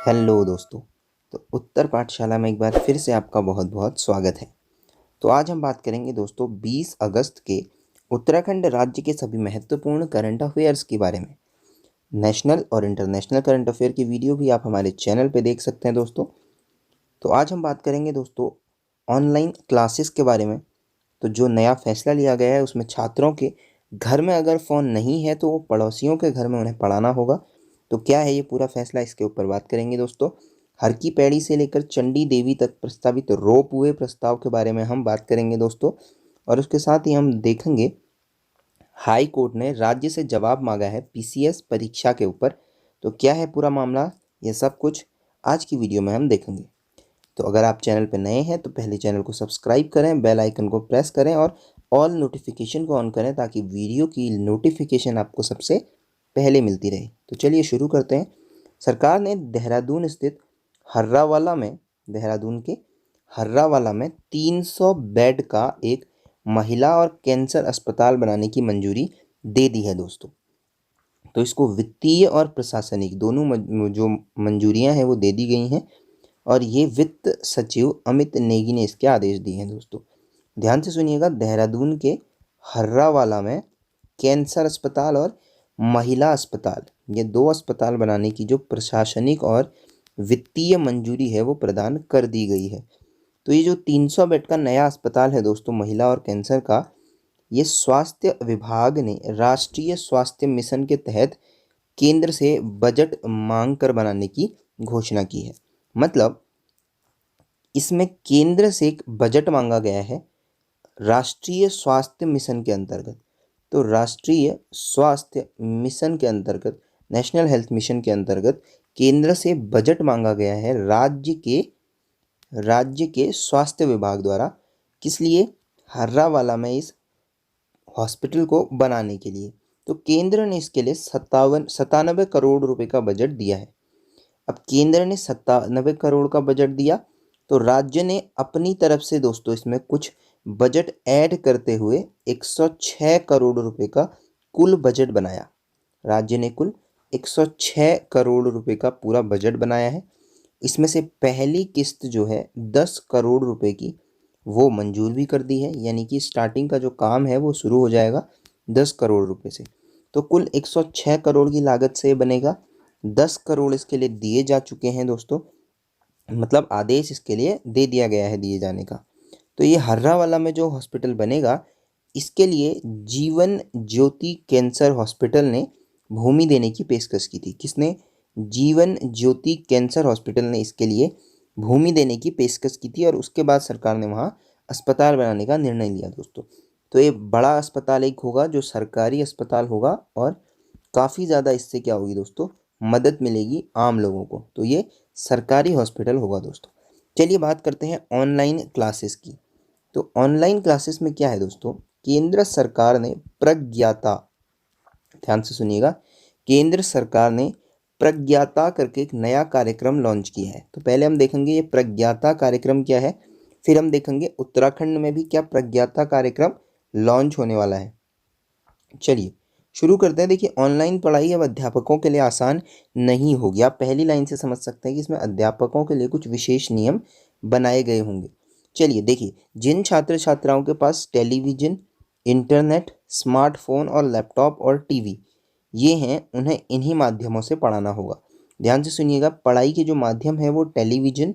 Hello दोस्तों। तो उत्तर पाठशाला में एक बार फिर से आपका बहुत बहुत स्वागत है। तो आज हम बात करेंगे दोस्तों 20 अगस्त के उत्तराखंड राज्य के सभी महत्वपूर्ण करंट अफेयर्स के बारे में। नेशनल और इंटरनेशनल करंट अफेयर की वीडियो भी आप हमारे चैनल पे देख सकते हैं दोस्तों। तो आज हम बात करेंगे दोस्तों ऑनलाइन क्लासेस के बारे में। तो जो नया फैसला लिया गया है उसमें छात्रों के घर में अगर फ़ोन नहीं है तो वो पड़ोसियों के घर में उन्हें पढ़ाना होगा। तो क्या है ये पूरा फैसला, इसके ऊपर बात करेंगे दोस्तों। हर की पैड़ी से लेकर चंडी देवी तक प्रस्तावित रोपवे प्रस्ताव के बारे में हम बात करेंगे दोस्तों। और उसके साथ ही हम देखेंगे हाई कोर्ट ने राज्य से जवाब मांगा है पीसीएस परीक्षा के ऊपर। तो क्या है पूरा मामला, ये सब कुछ आज की वीडियो में हम देखेंगे। तो अगर आप चैनल पर नए हैं तो पहले चैनल को सब्सक्राइब करें, बेल आइकन को प्रेस करें और ऑल नोटिफिकेशन को ऑन करें ताकि वीडियो की नोटिफिकेशन आपको सबसे पहले मिलती रहे। तो चलिए शुरू करते हैं। सरकार ने देहरादून स्थित हर्रावाला में देहरादून के हर्रावाला में 300 बेड का एक महिला और कैंसर अस्पताल बनाने की मंजूरी दे दी है दोस्तों। तो इसको वित्तीय और प्रशासनिक दोनों जो मंजूरियां हैं वो दे दी गई हैं और ये वित्त सचिव अमित नेगी ने इसके आदेश दिए हैं दोस्तों। ध्यान से सुनिएगा, देहरादून के हर्रावाला में कैंसर अस्पताल और महिला अस्पताल, ये दो अस्पताल बनाने की जो प्रशासनिक और वित्तीय मंजूरी है वो प्रदान कर दी गई है। तो ये जो 300 बेड का नया अस्पताल है दोस्तों महिला और कैंसर का, ये स्वास्थ्य विभाग ने राष्ट्रीय स्वास्थ्य मिशन के तहत केंद्र से बजट मांग कर बनाने की घोषणा की है। मतलब इसमें केंद्र से एक बजट मांगा गया है राष्ट्रीय स्वास्थ्य मिशन के अंतर्गत। तो राष्ट्रीय स्वास्थ्य मिशन के अंतर्गत, नेशनल हेल्थ मिशन के अंतर्गत केंद्र से बजट मांगा गया है राज्य के स्वास्थ्य विभाग द्वारा। किस लिए? हर्रावाला में इस हॉस्पिटल को बनाने के लिए। तो केंद्र ने इसके लिए 97 करोड़ रुपए का बजट दिया है। अब केंद्र ने 97 करोड़ का बजट दिया तो राज्य ने अपनी तरफ से दोस्तों इसमें कुछ बजट ऐड करते हुए 106 करोड़ रुपए का कुल बजट बनाया। राज्य ने कुल 106 करोड़ रुपए का पूरा बजट बनाया है। इसमें से पहली किस्त जो है 10 करोड़ रुपए की वो मंजूर भी कर दी है, यानी कि स्टार्टिंग का जो काम है वो शुरू हो जाएगा 10 करोड़ रुपए से। तो कुल 106 करोड़ की लागत से बनेगा। 10 करोड़ इसके लिए दिए जा चुके हैं दोस्तों, मतलब आदेश इसके लिए दे दिया गया है दिए जाने का। तो ये हर्रावाला में जो हॉस्पिटल बनेगा इसके लिए जीवन ज्योति कैंसर हॉस्पिटल ने भूमि देने की पेशकश की थी। किसने? जीवन ज्योति कैंसर हॉस्पिटल ने इसके लिए भूमि देने की पेशकश की थी और उसके बाद सरकार ने वहाँ अस्पताल बनाने का निर्णय लिया दोस्तों। तो ये बड़ा अस्पताल एक होगा जो सरकारी अस्पताल होगा और काफ़ी ज़्यादा इससे क्या होगी दोस्तों, मदद मिलेगी आम लोगों को। तो ये सरकारी हॉस्पिटल होगा दोस्तों। चलिए बात करते हैं ऑनलाइन क्लासेस की। तो ऑनलाइन क्लासेस में क्या है दोस्तों, केंद्र सरकार ने प्रज्ञाता, ध्यान से सुनिएगा, केंद्र सरकार ने प्रज्ञाता करके एक नया कार्यक्रम लॉन्च किया है। तो पहले हम देखेंगे ये प्रज्ञाता कार्यक्रम क्या है, फिर हम देखेंगे उत्तराखंड में भी क्या प्रज्ञाता कार्यक्रम लॉन्च होने वाला है। चलिए शुरू करते हैं। देखिए ऑनलाइन पढ़ाई अब अध्यापकों के लिए आसान नहीं होगी। आप पहली लाइन से समझ सकते हैं कि इसमें अध्यापकों के लिए कुछ विशेष नियम बनाए गए होंगे। चलिए देखिए, जिन छात्र छात्राओं के पास टेलीविज़न, इंटरनेट, स्मार्टफोन और लैपटॉप और टीवी ये हैं, उन्हें इन्हीं माध्यमों से पढ़ाना होगा। ध्यान से सुनिएगा, पढ़ाई के जो माध्यम है वो टेलीविज़न,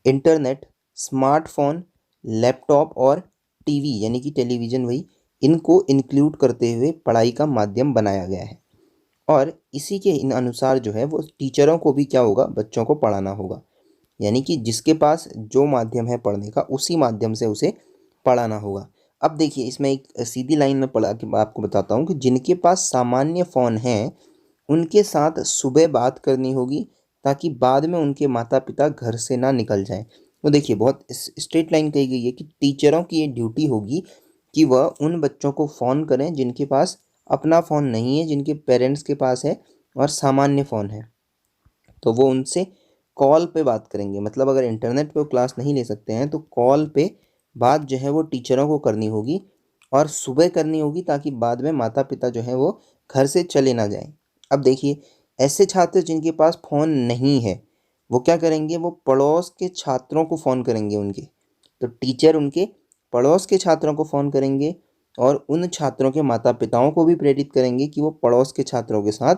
इंटरनेट, स्मार्टफोन, लैपटॉप और टीवी, यानी कि टेलीविज़न वही, इनको इंक्लूड करते हुए पढ़ाई का माध्यम बनाया गया है। और इसी के इन अनुसार जो है वो टीचरों को भी क्या होगा, बच्चों को पढ़ाना होगा। यानी कि जिसके पास जो माध्यम है पढ़ने का उसी माध्यम से उसे पढ़ाना होगा। अब देखिए इसमें एक सीधी लाइन में पढ़ा के आपको बताता हूँ कि जिनके पास सामान्य फ़ोन हैं उनके साथ सुबह बात करनी होगी ताकि बाद में उनके माता पिता घर से ना निकल जाएं। तो देखिए बहुत स्ट्रेट लाइन कही गई है कि टीचरों की ये ड्यूटी होगी कि वह उन बच्चों को फ़ोन करें जिनके पास अपना फ़ोन नहीं है, जिनके पेरेंट्स के पास है और सामान्य फ़ोन है, तो वो उनसे कॉल पे बात करेंगे। मतलब अगर इंटरनेट पे वो क्लास नहीं ले सकते हैं तो कॉल पे बात जो है वो टीचरों को करनी होगी और सुबह करनी होगी ताकि बाद में माता पिता जो है वो घर से चले ना जाएं। अब देखिए ऐसे छात्र जिनके पास फ़ोन नहीं है वो क्या करेंगे, वो पड़ोस के छात्रों को फ़ोन करेंगे उनके। तो टीचर उनके पड़ोस के छात्रों को फ़ोन करेंगे और उन छात्रों के माता पिताओं को भी प्रेरित करेंगे कि वो पड़ोस के छात्रों के साथ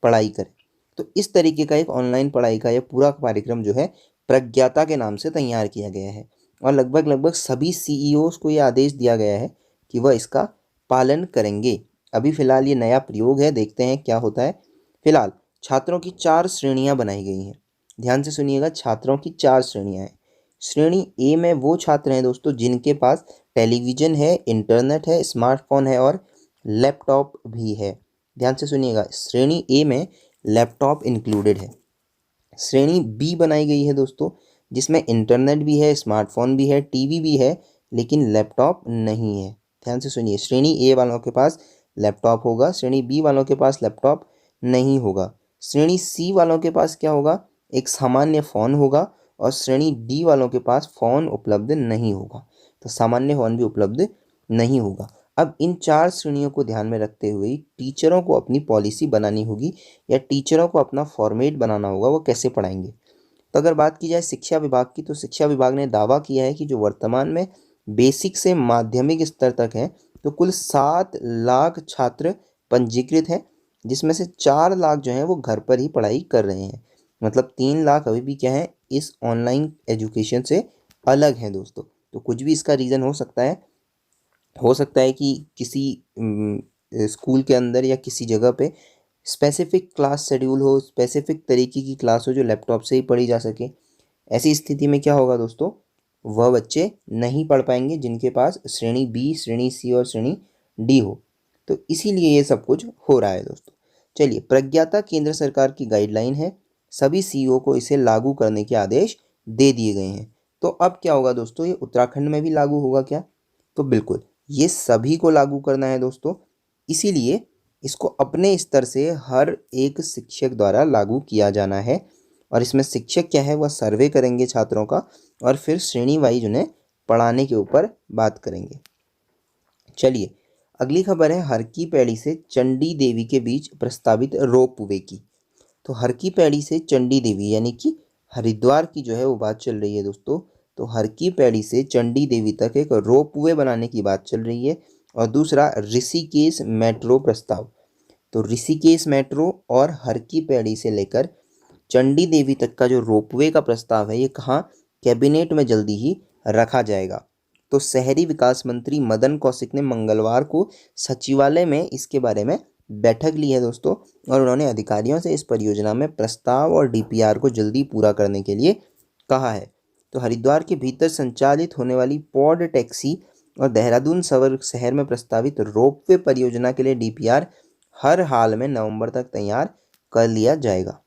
पढ़ाई करें। तो इस तरीके का एक ऑनलाइन पढ़ाई का यह पूरा कार्यक्रम जो है प्रज्ञाता के नाम से तैयार किया गया है और लगभग लगभग सभी सीईओज को यह आदेश दिया गया है कि वह इसका पालन करेंगे। अभी फ़िलहाल ये नया प्रयोग है, देखते हैं क्या होता है। फिलहाल छात्रों की 4 श्रेणियां बनाई गई हैं। ध्यान से सुनिएगा, छात्रों की 4 श्रेणियां हैं। श्रेणी ए में वो छात्र हैं दोस्तों जिनके पास टेलीविज़न है, इंटरनेट है, स्मार्टफ़ोन है और लैपटॉप भी है। ध्यान से सुनिएगा, श्रेणी ए में लैपटॉप इंक्लूडेड है। श्रेणी बी बनाई गई है दोस्तों जिसमें इंटरनेट भी है, स्मार्टफ़ोन भी है, टीवी भी है, लेकिन लैपटॉप नहीं है। ध्यान से सुनिए, श्रेणी ए वालों के पास लैपटॉप होगा, श्रेणी बी वालों के पास लैपटॉप नहीं होगा। श्रेणी सी वालों के पास क्या होगा, एक सामान्य फ़ोन होगा और श्रेणी डी वालों के पास फ़ोन उपलब्ध नहीं होगा। तो सामान्य फ़ोन भी उपलब्ध नहीं होगा। अब इन 4 श्रेणियों को ध्यान में रखते हुए टीचरों को अपनी पॉलिसी बनानी होगी या टीचरों को अपना फॉर्मेट बनाना होगा, वो कैसे पढ़ाएंगे। तो अगर बात की जाए शिक्षा विभाग की, तो शिक्षा विभाग ने दावा किया है कि जो वर्तमान में बेसिक से माध्यमिक स्तर तक है, तो कुल 7 लाख छात्र पंजीकृत हैं, जिसमें से 4 लाख जो हैं वो घर पर ही पढ़ाई कर रहे हैं। मतलब 3 लाख अभी भी क्या है, इस ऑनलाइन एजुकेशन से अलग हैं दोस्तों। तो कुछ भी इसका रीज़न हो सकता है कि किसी स्कूल के अंदर या किसी जगह पे स्पेसिफिक क्लास शेड्यूल हो, स्पेसिफिक तरीके की क्लास हो जो लैपटॉप से ही पढ़ी जा सके। ऐसी स्थिति में क्या होगा दोस्तों, वह बच्चे नहीं पढ़ पाएंगे जिनके पास श्रेणी बी, श्रेणी सी और श्रेणी डी हो। तो इसीलिए ये सब कुछ हो रहा है दोस्तों। चलिए, प्रज्ञाता केंद्र सरकार की गाइडलाइन है, सभी सीईओ को इसे लागू करने के आदेश दे दिए गए हैं। तो अब क्या होगा दोस्तों, ये उत्तराखंड में भी लागू होगा क्या? तो बिल्कुल, ये सभी को लागू करना है दोस्तों। इसीलिए इसको अपने स्तर से हर एक शिक्षक द्वारा लागू किया जाना है और इसमें शिक्षक क्या है, वह सर्वे करेंगे छात्रों का और फिर श्रेणी वाइज उन्हें पढ़ाने के ऊपर बात करेंगे। चलिए, अगली खबर है हर की पैड़ी से चंडी देवी के बीच प्रस्तावित रोपवे की। तो हर की पैड़ी से चंडी देवी यानी कि हरिद्वार की जो है वो बात चल रही है दोस्तों। तो हर की पैड़ी से चंडी देवी तक एक रोपवे बनाने की बात चल रही है। और दूसरा, ऋषिकेश मेट्रो प्रस्ताव। तो ऋषिकेश मेट्रो और हर की पैड़ी से लेकर चंडी देवी तक का जो रोपवे का प्रस्ताव है, ये कहाँ, कैबिनेट में जल्दी ही रखा जाएगा। तो शहरी विकास मंत्री मदन कौशिक ने मंगलवार को सचिवालय में इसके बारे में बैठक ली है दोस्तों और उन्होंने अधिकारियों से इस परियोजना में प्रस्ताव और डीपीआर को जल्दी पूरा करने के लिए कहा है। तो हरिद्वार के भीतर संचालित होने वाली पॉड टैक्सी और देहरादून सवर शहर में प्रस्तावित रोपवे परियोजना के लिए डीपीआर हर हाल में नवंबर तक तैयार कर लिया जाएगा।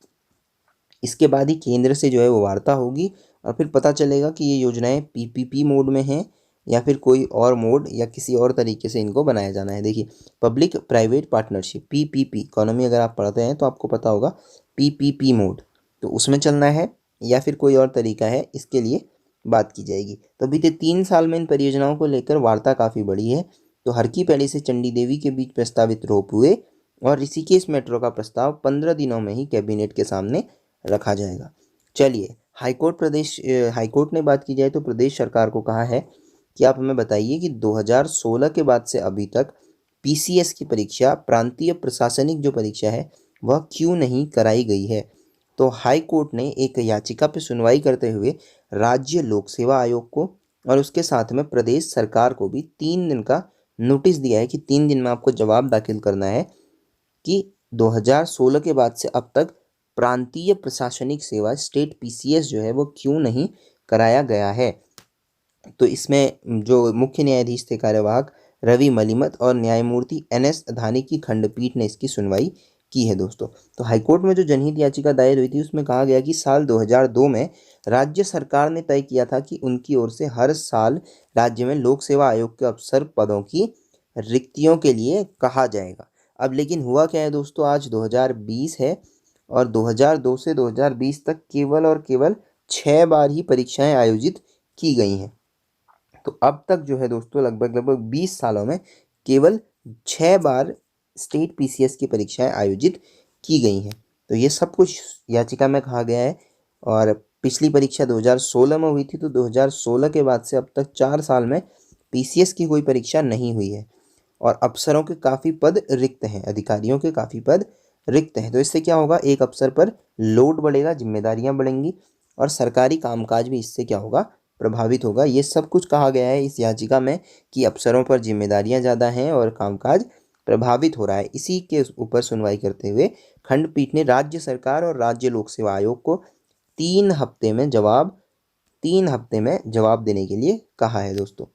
इसके बाद ही केंद्र से जो है वो वार्ता होगी और फिर पता चलेगा कि ये योजनाएं पीपीपी मोड में हैं या फिर कोई और मोड या किसी और तरीके से इनको बनाया जाना है। देखिए, public private partnership PPP, economy अगर आप पढ़ते हैं तो आपको पता होगा पीपीपी मोड, तो उसमें चलना है या फिर कोई और तरीका है, इसके लिए बात की जाएगी। तो बीते 3 साल में इन परियोजनाओं को लेकर वार्ता काफ़ी बढ़ी है। तो हर की पैड़ी से चंडी देवी के बीच प्रस्तावित रोपवे और ऋषिकेश मेट्रो का प्रस्ताव 15 दिनों में ही कैबिनेट के सामने रखा जाएगा। चलिए, हाईकोर्ट ने बात की जाए तो प्रदेश सरकार को कहा है कि आप हमें बताइए कि 2016 के बाद से अभी तक पीसीएस की परीक्षा, प्रांतीय प्रशासनिक जो परीक्षा है, वह क्यों नहीं कराई गई है। तो हाई कोर्ट ने एक याचिका पर सुनवाई करते हुए राज्य लोक सेवा आयोग को और उसके साथ में प्रदेश सरकार को भी 3 दिन का नोटिस दिया है कि 3 दिन में आपको जवाब दाखिल करना है कि 2016 के बाद से अब तक प्रांतीय प्रशासनिक सेवा स्टेट पीसीएस जो है वो क्यों नहीं कराया गया है। तो इसमें जो मुख्य न्यायाधीश थे कार्यवाहक रवि मलिमत और न्यायमूर्ति एनएस धानी की खंडपीठ ने इसकी सुनवाई की है दोस्तों। तो हाईकोर्ट में जो जनहित याचिका दायर हुई थी उसमें कहा गया कि साल 2002 में राज्य सरकार ने तय किया था कि उनकी ओर से हर साल राज्य में लोक सेवा आयोग के अफसर पदों की रिक्तियों के लिए कहा जाएगा। अब लेकिन हुआ क्या है दोस्तों, आज 2020 है और 2002 से 2020 तक केवल और केवल 6 बार ही परीक्षाएं आयोजित की गई हैं। तो अब तक जो है दोस्तों लगभग 20 सालों में केवल 6 बार स्टेट पीसीएस की परीक्षाएं आयोजित की गई हैं। तो ये सब कुछ याचिका में कहा गया है और पिछली परीक्षा 2016 में हुई थी, तो 2016 के बाद से अब तक 4 साल में पीसीएस की कोई परीक्षा नहीं हुई है। और अफसरों के काफ़ी पद रिक्त हैं, अधिकारियों के काफ़ी पद रिक्त हैं। तो इससे क्या होगा, एक अफसर पर लोड बढ़ेगा, जिम्मेदारियां बढ़ेंगी और सरकारी कामकाज भी इससे क्या होगा, प्रभावित होगा। ये सब कुछ कहा गया है इस याचिका में कि अफसरों पर जिम्मेदारियां ज़्यादा हैं और कामकाज प्रभावित हो रहा है। इसी के ऊपर सुनवाई करते हुए खंडपीठ ने राज्य सरकार और राज्य लोक सेवा आयोग को 3 हफ्ते में जवाब देने के लिए कहा है दोस्तों।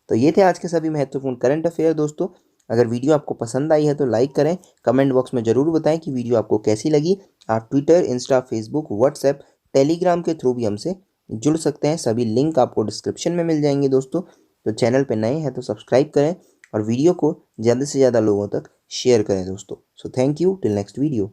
तो ये थे आज के सभी महत्वपूर्ण करंट अफेयर दोस्तों। अगर वीडियो आपको पसंद आई है तो लाइक करें, कमेंट बॉक्स में ज़रूर बताएं कि वीडियो आपको कैसी लगी। आप Twitter, Insta, Facebook, WhatsApp, Telegram के थ्रू भी हमसे जुड़ सकते हैं। सभी लिंक आपको डिस्क्रिप्शन में मिल जाएंगे दोस्तों। तो चैनल पर नए हैं तो सब्सक्राइब करें और वीडियो को ज़्यादा से ज़्यादा लोगों तक शेयर करें दोस्तों। So thank you, till next video.